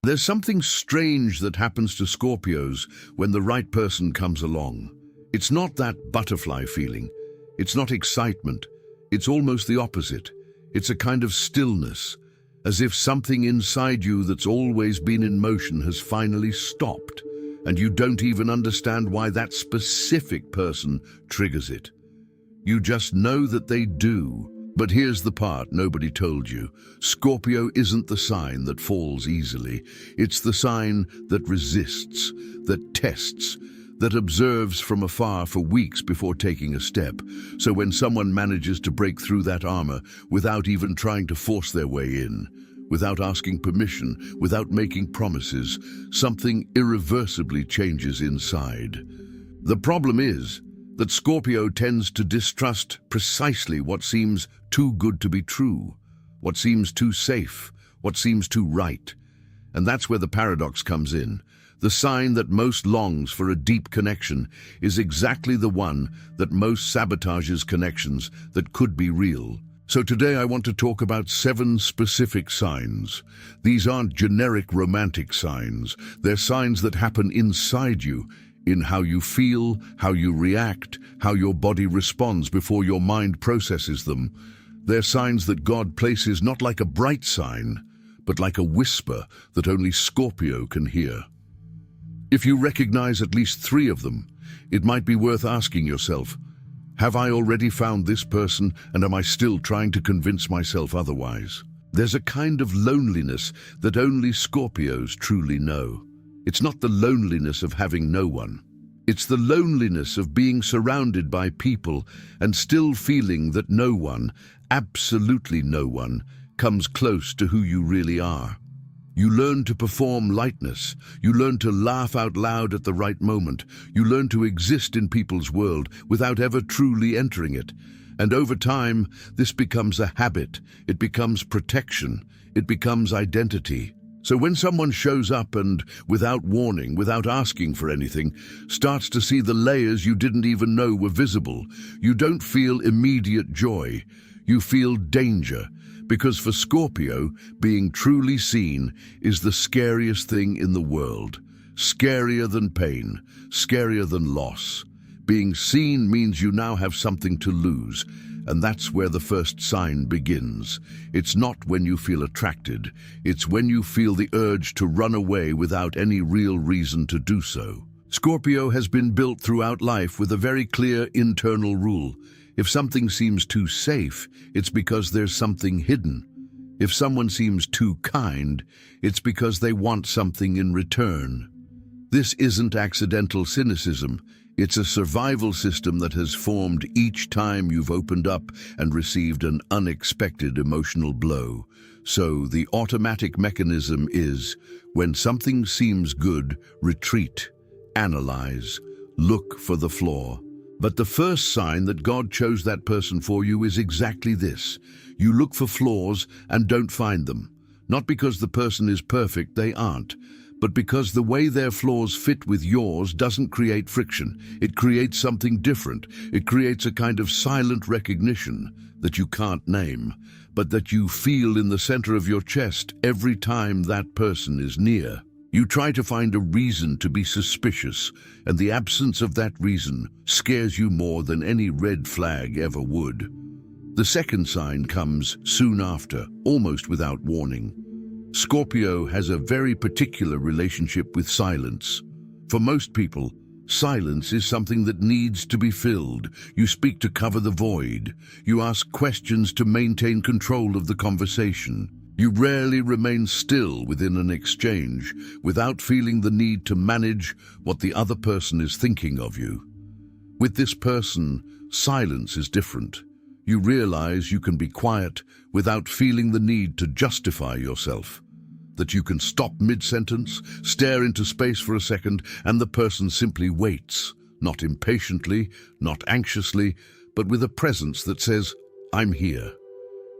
There's something strange that happens to Scorpios when the right person comes along. It's not that butterfly feeling. It's not excitement. It's almost the opposite. It's a kind of stillness, as if something inside you that's always been in motion has finally stopped, and you don't even understand why that specific person triggers it. You just know that they do. But here's the part nobody told you. Scorpio isn't the sign that falls easily. It's the sign that resists, that tests, that observes from afar for weeks before taking a step. So when someone manages to break through that armor without even trying to force their way in, without asking permission, without making promises, something irreversibly changes inside. The problem is that Scorpio tends to distrust precisely what seems too good to be true, what seems too safe, what seems too right. And that's where the paradox comes in. The sign that most longs for a deep connection is exactly the one that most sabotages connections that could be real. So today I want to talk about 7 specific signs. These aren't generic romantic signs. They're signs that happen inside you, in how you feel, how you react, how your body responds before your mind processes them. They're signs that God places not like a bright sign, but like a whisper that only Scorpio can hear. If you recognize at least 3 of them, it might be worth asking yourself, have I already found this person, and am I still trying to convince myself otherwise? There's a kind of loneliness that only Scorpios truly know. It's not the loneliness of having no one. It's the loneliness of being surrounded by people and still feeling that no one, absolutely no one, comes close to who you really are. You learn to perform lightness. You learn to laugh out loud at the right moment. You learn to exist in people's world without ever truly entering it. And over time, this becomes a habit. It becomes protection. It becomes identity. So when someone shows up and, without warning, without asking for anything, starts to see the layers you didn't even know were visible, you don't feel immediate joy. You feel danger. Because for Scorpio, being truly seen is the scariest thing in the world. Scarier than pain, scarier than loss. Being seen means you now have something to lose, and that's where the first sign begins. It's not when you feel attracted, it's when you feel the urge to run away without any real reason to do so. Scorpio has been built throughout life with a very clear internal rule. If something seems too safe, it's because there's something hidden. If someone seems too kind, it's because they want something in return. This isn't accidental cynicism. It's a survival system that has formed each time you've opened up and received an unexpected emotional blow. So the automatic mechanism is, when something seems good, retreat, analyze, look for the flaw. But the first sign that God chose that person for you is exactly this. You look for flaws and don't find them. Not because the person is perfect, they aren't, but because the way their flaws fit with yours doesn't create friction. It creates something different. It creates a kind of silent recognition that you can't name, but that you feel in the center of your chest every time that person is near. You try to find a reason to be suspicious, and the absence of that reason scares you more than any red flag ever would. The second sign comes soon after, almost without warning. Scorpio has a very particular relationship with silence. For most people, silence is something that needs to be filled. You speak to cover the void. You ask questions to maintain control of the conversation. You rarely remain still within an exchange without feeling the need to manage what the other person is thinking of you. With this person, silence is different. You realize you can be quiet without feeling the need to justify yourself. That you can stop mid-sentence, stare into space for a second, and the person simply waits, not impatiently, not anxiously, but with a presence that says, "I'm here."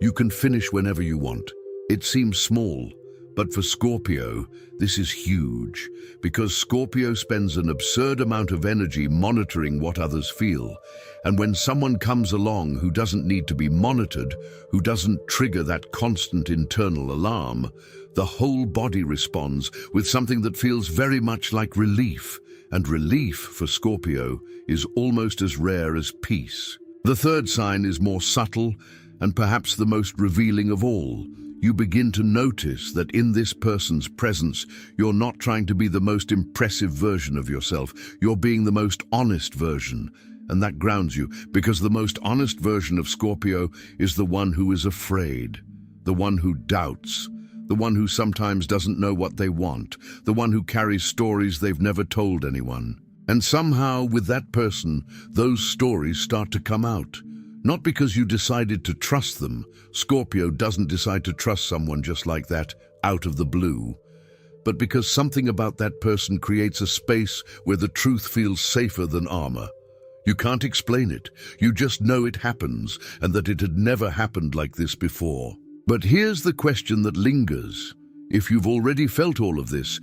You can finish whenever you want. It seems small, But for Scorpio, this is huge, because Scorpio spends an absurd amount of energy monitoring what others feel. And when someone comes along who doesn't need to be monitored, who doesn't trigger that constant internal alarm, the whole body responds with something that feels very much like relief. And relief for Scorpio is almost as rare as peace. The third sign is more subtle and perhaps the most revealing of all. You begin to notice that in this person's presence, you're not trying to be the most impressive version of yourself. You're being the most honest version. And that grounds you, because the most honest version of Scorpio is the one who is afraid, the one who doubts, the one who sometimes doesn't know what they want, the one who carries stories they've never told anyone. And somehow, with that person, those stories start to come out. Not because you decided to trust them. Scorpio doesn't decide to trust someone just like that, out of the blue. But because something about that person creates a space where the truth feels safer than armor. You can't explain it. You just know it happens, and that it had never happened like this before. But here's the question that lingers. If you've already felt all of this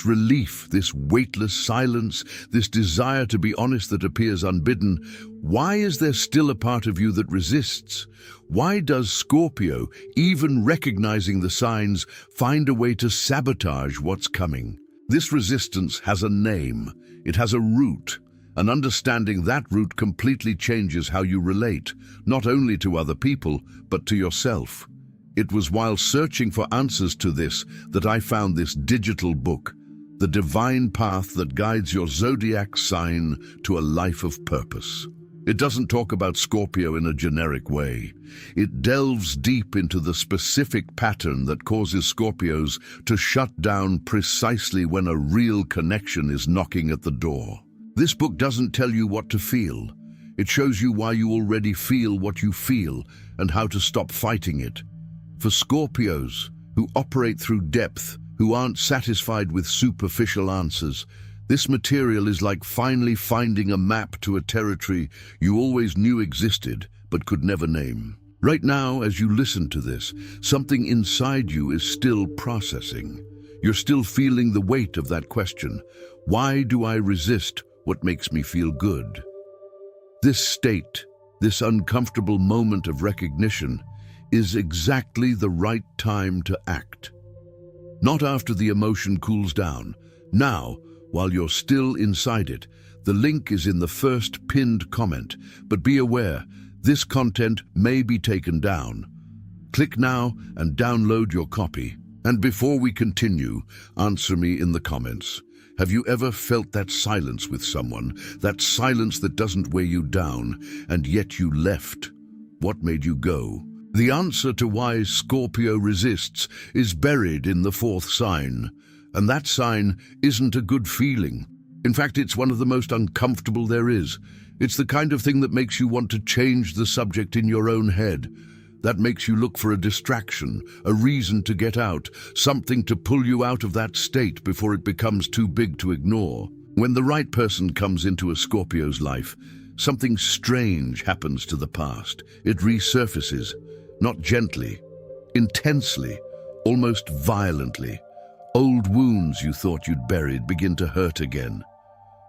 relief, this weightless silence, this desire to be honest that appears unbidden, why is there still a part of you that resists? Why does Scorpio, even recognizing the signs, find a way to sabotage what's coming? This resistance has a name. It has a root. And understanding that root completely changes how you relate, not only to other people, but to yourself. It was while searching for answers to this that I found this digital book, The Divine Path That Guides Your Zodiac Sign to a Life of Purpose. It doesn't talk about Scorpio in a generic way. It delves deep into the specific pattern that causes Scorpios to shut down precisely when a real connection is knocking at the door. This book doesn't tell you what to feel. It shows you why you already feel what you feel and how to stop fighting it. For Scorpios, who operate through depth, who aren't satisfied with superficial answers, this material is like finally finding a map to a territory you always knew existed but could never name. Right now, as you listen to this, something inside you is still processing. You're still feeling the weight of that question. Why do I resist what makes me feel good? This state, this uncomfortable moment of recognition, is exactly the right time to act. Not after the emotion cools down. Now, while you're still inside it. The link is in the first pinned comment, but be aware, this content may be taken down. Click now and download your copy. And before we continue, answer me in the comments. Have you ever felt that silence with someone, that silence that doesn't weigh you down, and yet you left? What made you go? The answer to why Scorpio resists is buried in the fourth sign. And that sign isn't a good feeling. In fact, it's one of the most uncomfortable there is. It's the kind of thing that makes you want to change the subject in your own head. That makes you look for a distraction, a reason to get out, something to pull you out of that state before it becomes too big to ignore. When the right person comes into a Scorpio's life, something strange happens to the past. It resurfaces, not gently, intensely, almost violently. Old wounds you thought you'd buried begin to hurt again.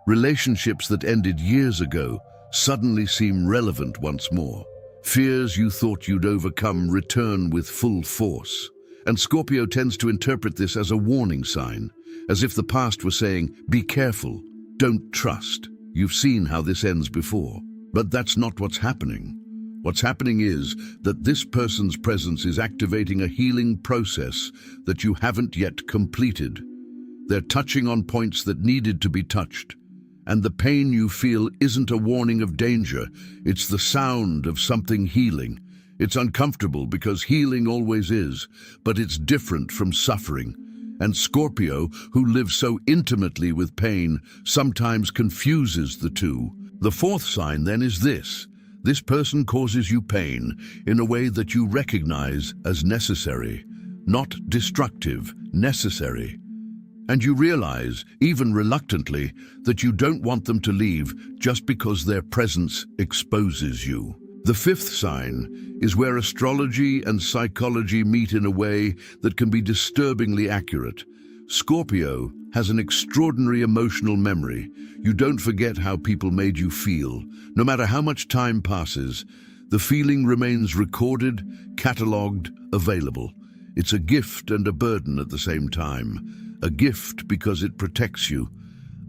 Relationships that ended years ago suddenly seem relevant once more. Fears you thought you'd overcome return with full force. And Scorpio tends to interpret this as a warning sign, as if the past were saying, be careful, don't trust. You've seen how this ends before. But that's not what's happening. What's happening is that this person's presence is activating a healing process that you haven't yet completed. They're touching on points that needed to be touched. And the pain you feel isn't a warning of danger. It's the sound of something healing. It's uncomfortable because healing always is, but it's different from suffering. And Scorpio, who lives so intimately with pain, sometimes confuses the two. The fourth sign then is this. This person causes you pain in a way that you recognize as necessary, not destructive, necessary. And you realize, even reluctantly, that you don't want them to leave just because their presence exposes you. The fifth sign is where astrology and psychology meet in a way that can be disturbingly accurate. Scorpio has an extraordinary emotional memory. You don't forget how people made you feel. No matter how much time passes, the feeling remains recorded, catalogued, available. It's a gift and a burden at the same time. A gift because it protects you.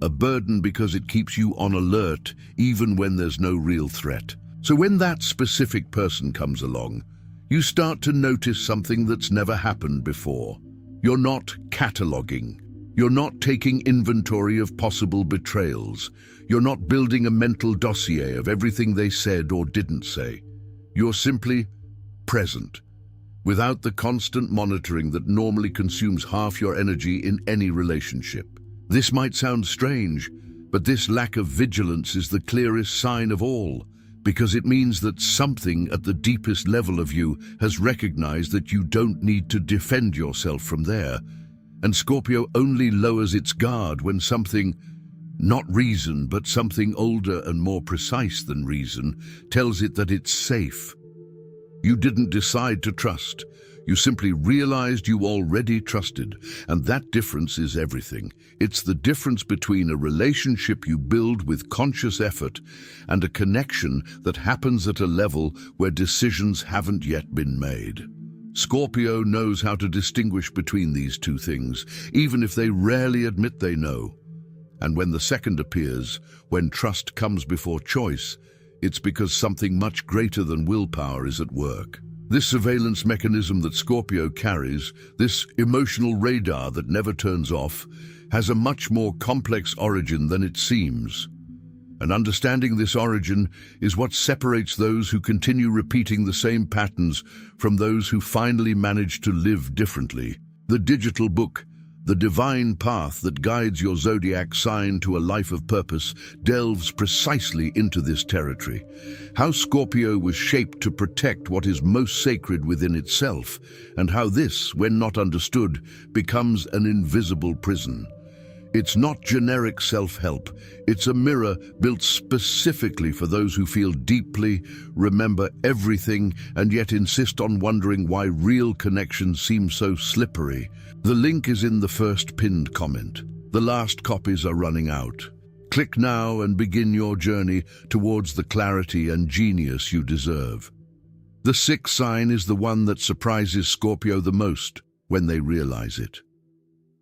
A burden because it keeps you on alert even when there's no real threat. So when that specific person comes along, you start to notice something that's never happened before. You're not cataloging. You're not taking inventory of possible betrayals. You're not building a mental dossier of everything they said or didn't say. You're simply present, without the constant monitoring that normally consumes half your energy in any relationship. This might sound strange, but this lack of vigilance is the clearest sign of all, because it means that something at the deepest level of you has recognized that you don't need to defend yourself from there. And Scorpio only lowers its guard when something, not reason, but something older and more precise than reason, tells it that it's safe. You didn't decide to trust. You simply realized you already trusted, and that difference is everything. It's the difference between a relationship you build with conscious effort and a connection that happens at a level where decisions haven't yet been made. Scorpio knows how to distinguish between these two things, even if they rarely admit they know. And when the second appears, when trust comes before choice, it's because something much greater than willpower is at work. This surveillance mechanism that Scorpio carries, this emotional radar that never turns off, has a much more complex origin than it seems. And understanding this origin is what separates those who continue repeating the same patterns from those who finally manage to live differently. The digital book, The Divine Path that guides your zodiac sign to a life of purpose, delves precisely into this territory. How Scorpio was shaped to protect what is most sacred within itself, and how this, when not understood, becomes an invisible prison. It's not generic self-help. It's a mirror built specifically for those who feel deeply, remember everything, and yet insist on wondering why real connections seem so slippery. The link is in the first pinned comment. The last copies are running out. Click now and begin your journey towards the clarity and genius you deserve. The sixth sign is the one that surprises Scorpio the most when they realize it.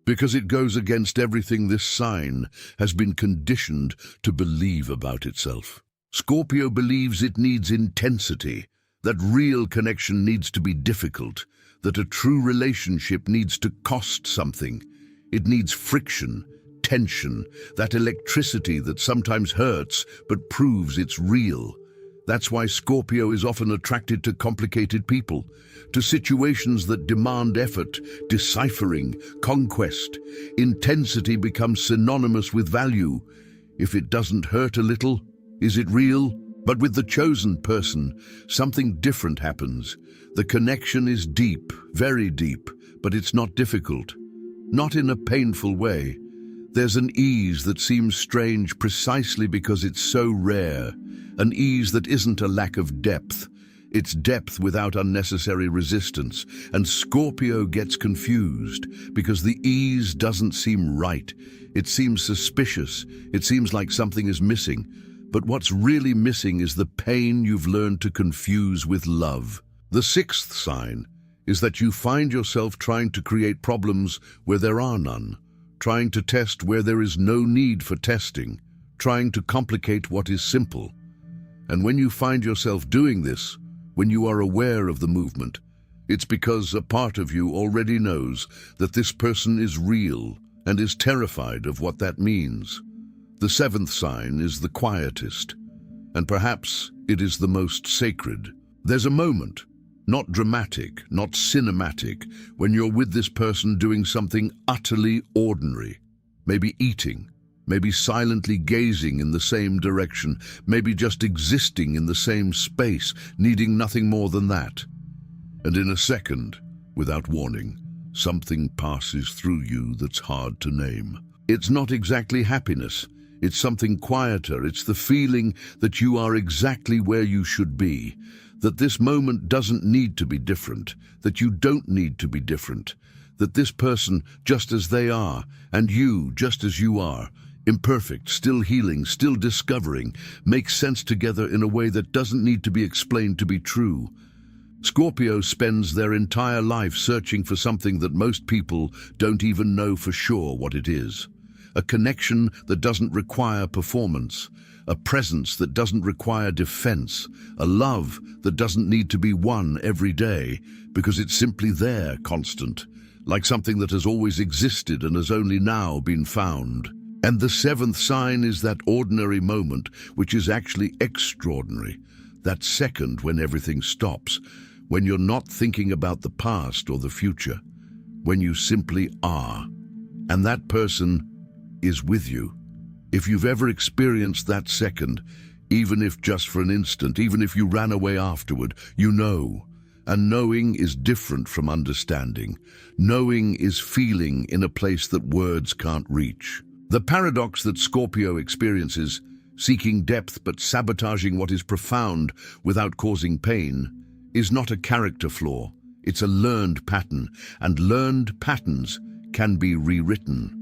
Because it goes against everything this sign has been conditioned to believe about itself. Scorpio believes it needs intensity, that real connection needs to be difficult, that a true relationship needs to cost something. It needs friction, tension, that electricity that sometimes hurts but proves it's real. That's why Scorpio is often attracted to complicated people, to situations that demand effort, deciphering, conquest. Intensity becomes synonymous with value. If it doesn't hurt a little, is it real? But with the chosen person, something different happens. The connection is deep, very deep, but it's not difficult. Not in a painful way. There's an ease that seems strange precisely because it's so rare. An ease that isn't a lack of depth. It's depth without unnecessary resistance. And Scorpio gets confused because the ease doesn't seem right. It seems suspicious. It seems like something is missing. But what's really missing is the pain you've learned to confuse with love. The sixth sign is that you find yourself trying to create problems where there are none, trying to test where there is no need for testing, trying to complicate what is simple. And when you find yourself doing this, when you are aware of the movement, it's because a part of you already knows that this person is real and is terrified of what that means. The seventh sign is the quietest, and perhaps it is the most sacred. There's a moment, not dramatic, not cinematic, when you're with this person doing something utterly ordinary, maybe eating, maybe silently gazing in the same direction, maybe just existing in the same space, needing nothing more than that. And in a second, without warning, something passes through you that's hard to name. It's not exactly happiness. It's something quieter. It's the feeling that you are exactly where you should be, that this moment doesn't need to be different, that you don't need to be different, that this person just as they are, and you just as you are, imperfect, still healing, still discovering, make sense together in a way that doesn't need to be explained to be true. Scorpio spends their entire life searching for something that most people don't even know for sure what it is. A connection that doesn't require performance, a presence that doesn't require defense, a love that doesn't need to be won every day because it's simply there, constant, like something that has always existed and has only now been found. And the seventh sign is that ordinary moment, which is actually extraordinary, that second when everything stops, when you're not thinking about the past or the future, when you simply are. And that person is with you. If you've ever experienced that second, even if just for an instant, even if you ran away afterward, you know. And knowing is different from understanding. Knowing is feeling in a place that words can't reach. The paradox that Scorpio experiences, seeking depth but sabotaging what is profound without causing pain, is not a character flaw. It's a learned pattern, and learned patterns can be rewritten.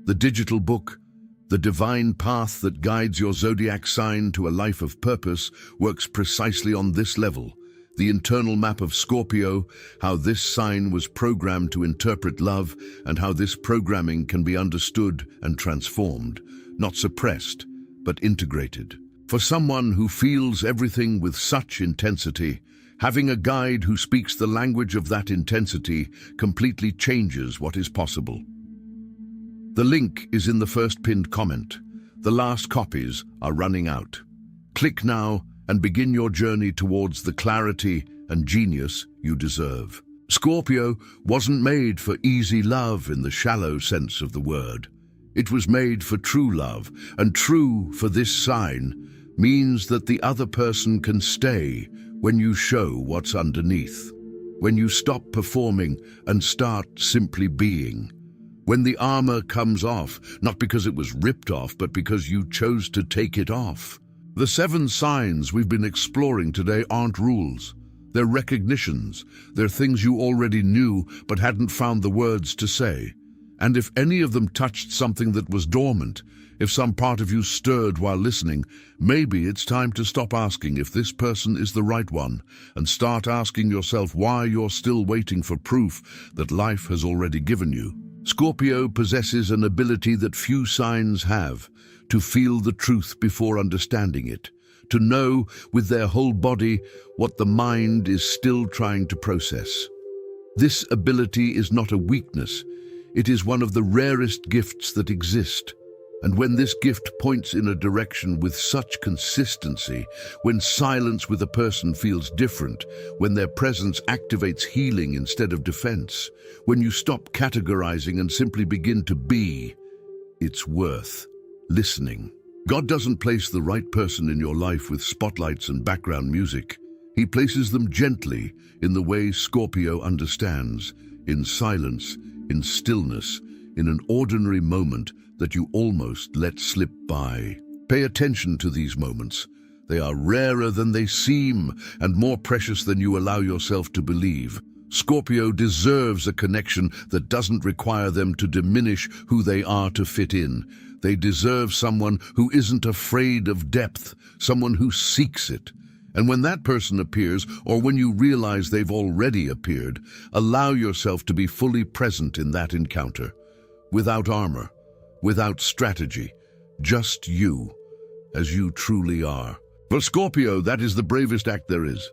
The digital book, The Divine Path That Guides Your Zodiac Sign to a Life of Purpose, works precisely on this level. The internal map of Scorpio, how this sign was programmed to interpret love, and how this programming can be understood and transformed, not suppressed, but integrated. For someone who feels everything with such intensity, having a guide who speaks the language of that intensity completely changes what is possible. The link is in the first pinned comment. The last copies are running out. Click now and begin your journey towards the clarity and genius you deserve. Scorpio wasn't made for easy love in the shallow sense of the word. It was made for true love, and true for this sign means that the other person can stay when you show what's underneath, when you stop performing and start simply being, when the armor comes off, not because it was ripped off, but because you chose to take it off. The 7 signs we've been exploring today aren't rules. They're recognitions. They're things you already knew but hadn't found the words to say. And if any of them touched something that was dormant, if some part of you stirred while listening, maybe it's time to stop asking if this person is the right one and start asking yourself why you're still waiting for proof that life has already given you. Scorpio possesses an ability that few signs have, to feel the truth before understanding it, to know with their whole body what the mind is still trying to process. This ability is not a weakness. It is one of the rarest gifts that exist. And when this gift points in a direction with such consistency, when silence with a person feels different, when their presence activates healing instead of defense, when you stop categorizing and simply begin to be, it's worth listening. God doesn't place the right person in your life with spotlights and background music. He places them gently in the way Scorpio understands, in silence, in stillness, in an ordinary moment that you almost let slip by. Pay attention to these moments. They are rarer than they seem and more precious than you allow yourself to believe. Scorpio deserves a connection that doesn't require them to diminish who they are to fit in. They deserve someone who isn't afraid of depth, someone who seeks it. And when that person appears, or when you realize they've already appeared, allow yourself to be fully present in that encounter. Without armor, without strategy, just you, as you truly are. For Scorpio, that is the bravest act there is.